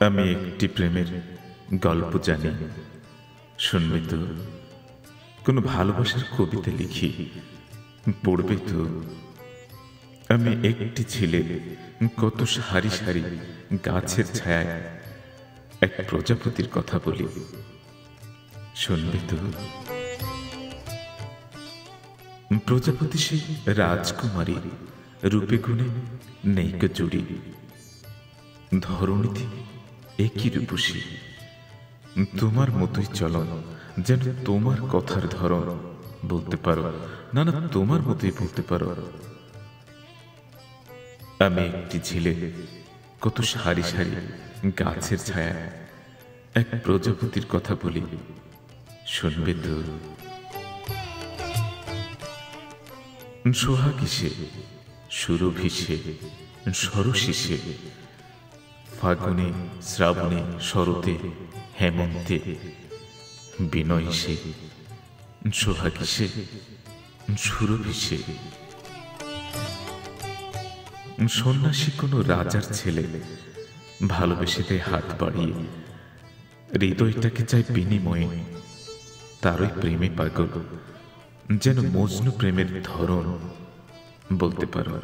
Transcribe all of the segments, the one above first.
আমি একটি প্রেমের গল্প জানি, শুনবে তো? কোনো ভালোবাসার কবিতা লিখি, পড়বে তো? আমি একটি ছেলে, কত সারি সারি গাছের ছায়ায় এক প্রজাপতির কথা বলি, শুনবে তো? প্রজাপতি সেই রাজকুমারী, রূপে গুণে নেইকো জুড়ি, ধরণীতে একই রূপসী। তোমার মতোই চলন, যেন তোমার কথার ধরন, বলতে পারো না না তোমার মতোই বলতে পারো। আমি একটি ঝিলে, কত সারি সারি গাছের ছায়া এক প্রজাপতির কথা বলি, শুনবে তো? সোহাগিসে, সুরভিসে, সরশিসে, ফাগুনে, শ্রাবণে, শরতে, হেমন্তে, বিনয়সে, সোহাগিসে, সুরভিসে। সন্ন্যাসী কোনো রাজার ছেলে ভালোবেসে দেয় হাত বাড়িয়ে, হৃদয়টাকে চায় বিনিময়ে, তারই প্রেমে পাগল, যেন মজনু প্রেমের ধরন, বলতে পারো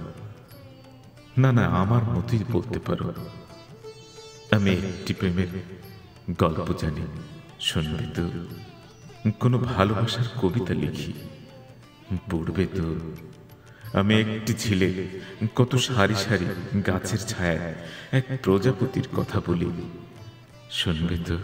না না আমার মতোই বলতে পারো। আমি একটি প্রেমের গল্প জানি, শুনবে তো? কোনো ভালোবাসার কবিতা লিখি, পড়বে তো? আমি একটি ছেলে, কত সারি সারি গাছের ছায়ায় এক প্রজাপতির কথা বলি, শুনবে তো?